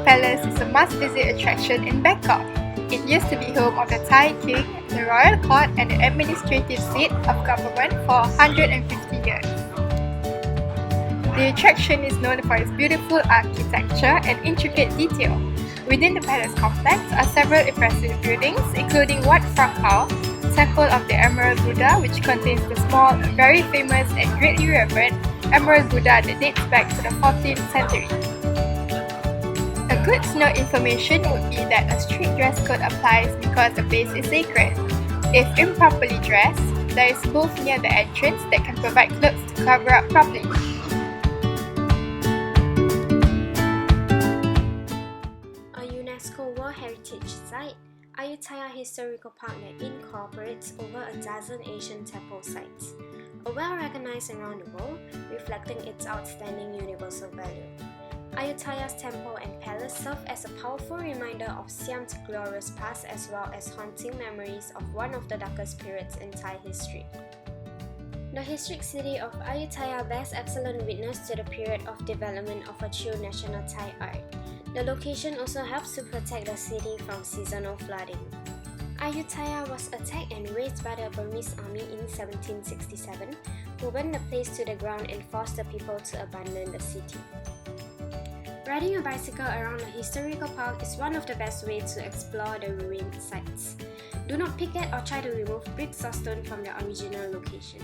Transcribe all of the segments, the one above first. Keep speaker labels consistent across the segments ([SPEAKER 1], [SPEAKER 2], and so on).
[SPEAKER 1] Palace is a must-visit attraction in Bangkok. It used to be home of the Thai king, the royal court, and the administrative seat of government for 150 years. The attraction is known for its beautiful architecture and intricate detail. Within the palace complex are several impressive buildings, including Wat Phra Kaew, Temple of the Emerald Buddha, which contains the small, very famous and greatly revered Emerald Buddha that dates back to the 14th century. A good to know information would be that a strict dress code applies because the place is sacred. If improperly dressed, there is booth near the entrance that can provide clothes to cover up properly.
[SPEAKER 2] A UNESCO World Heritage Site, Ayutthaya Historical Park that incorporates over a dozen Asian temple sites, a well-recognized around the world, reflecting its outstanding universal value. Ayutthaya's temple and palace serve as a powerful reminder of Siam's glorious past as well as haunting memories of one of the darkest periods in Thai history. The historic city of Ayutthaya bears excellent witness to the period of development of a true national Thai art. The location also helps to protect the city from seasonal flooding. Ayutthaya was attacked and razed by the Burmese army in 1767, who burned the place to the ground and forced the people to abandon the city. Riding a bicycle around the historical park is one of the best ways to explore the ruined sites. Do not pick at or try to remove bricks or stone from their original location.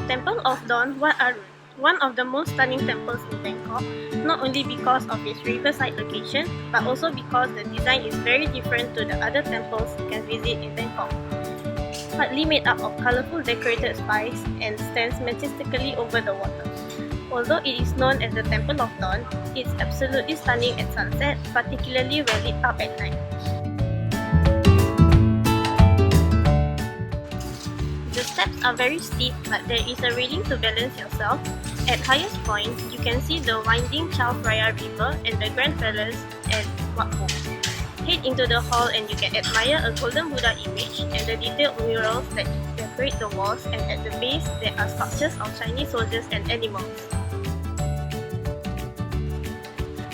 [SPEAKER 3] Temple of Dawn, Wat Arun, one of the most stunning temples in Bangkok, not only because of its riverside location, but also because the design is very different to the other temples you can visit in Bangkok. Partly made up of colorful decorated spires and stands majestically over the water. Although it is known as the Temple of Dawn, it's absolutely stunning at sunset, particularly when lit up at night. The steps are very steep, but there is a railing to balance yourself. At highest point, you can see the winding Chao Phraya River and the Grand Palace at Wat Pho. Head into the hall and you can admire a golden Buddha image and the detailed murals that decorate the walls, and at the base there are sculptures of Chinese soldiers and animals.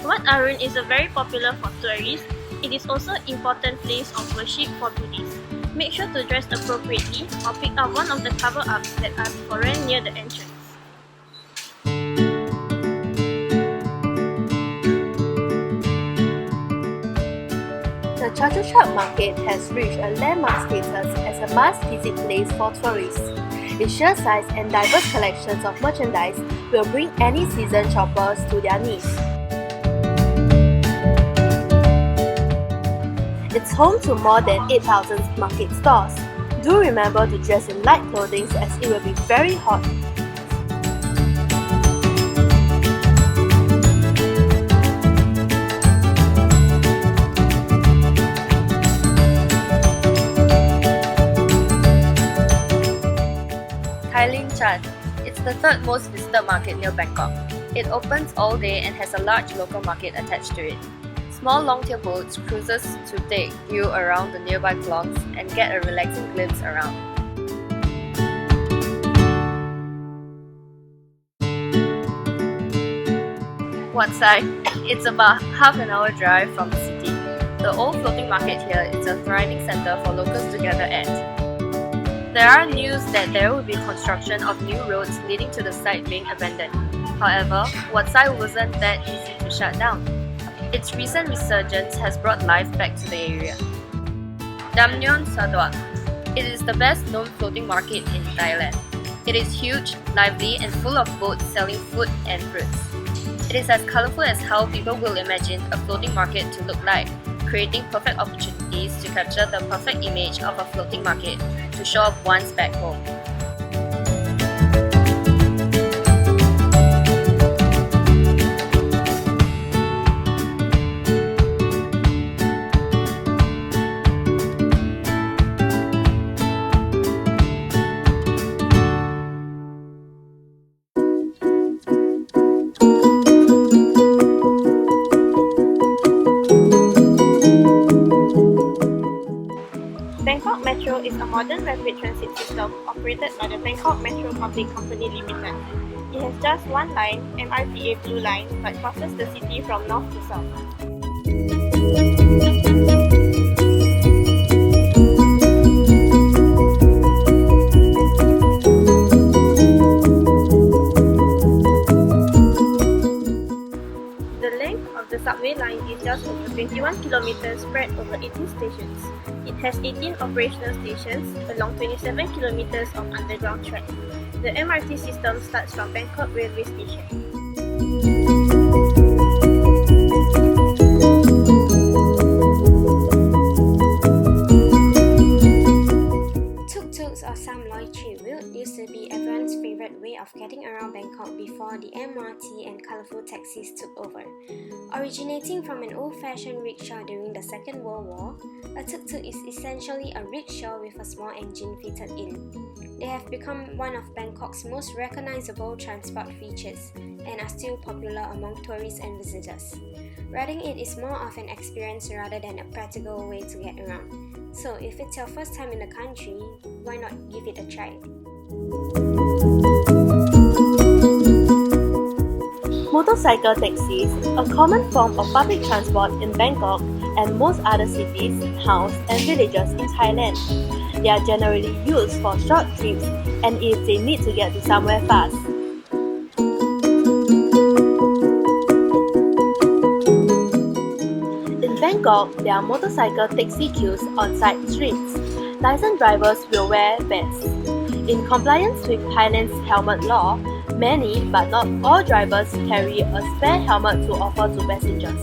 [SPEAKER 3] Wat Arun is very popular for tourists. It is also an important place of worship for Buddhists. Make sure to dress appropriately or pick up one of the cover-ups that are for rent near the entrance.
[SPEAKER 4] The Chatuchak Market has reached a landmark status as a must-visit place for tourists. Its sheer size and diverse collections of merchandise will bring any seasoned shoppers to their knees. It's home to more than 8,000 market stores. Do remember to dress in light clothing as it will be very hot. It's the third most visited market near Bangkok. It opens all day and has a large local market attached to it. Small long-tail boats cruises to take you around the nearby clogs and get a relaxing glimpse around. Wat Sai, it's about half an hour drive from the city. The old floating market here is a thriving center for locals to gather at. There are news that there will be construction of new roads leading to the site being abandoned. However, Wat Sai wasn't that easy to shut down. Its recent resurgence has brought life back to the area. Damnyon Sadwak. It is the best known floating market in Thailand. It is huge, lively, and full of boats selling food and fruits. It is as colorful as how people will imagine a floating market to look like, creating perfect opportunities to capture the perfect image of a floating market to show off one's back home.
[SPEAKER 3] Bangkok Metro is is a modern rapid transit system operated by the Bangkok Metro Public Company Limited. It has just one line, MRTA Blue Line, but crosses the city from north to south. The length of the subway line is just over 21 kilometers spread over 18 stations. It has 18 operational stations along 27 kilometers of underground track. The MRT system starts from Bangkok Railway Station.
[SPEAKER 2] Tuk-tuks or some Loi Chi route used to be everyone's favorite way of getting around Bangkok before the MRT and colourful taxis took over. Originating from an old-fashioned rickshaw during the Second World War, a tuk-tuk is essentially a rickshaw with a small engine fitted in. They have become one of Bangkok's most recognisable transport features and are still popular among tourists and visitors. Riding it is more of an experience rather than a practical way to get around. So if it's your first time in the country, why not give it a try?
[SPEAKER 5] Motorcycle taxis, a common form of public transport in Bangkok and most other cities, towns and villages in Thailand. They are generally used for short trips and if they need to get to somewhere fast. In Bangkok, there are motorcycle taxi queues on side streets. Licensed drivers will wear vests. In compliance with Thailand's helmet law, many but not all drivers carry a spare helmet to offer to passengers.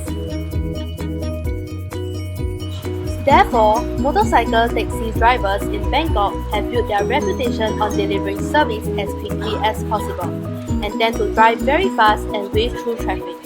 [SPEAKER 5] Therefore, motorcycle taxi drivers in Bangkok have built their reputation on delivering service as quickly as possible and tend to drive very fast and wave through traffic.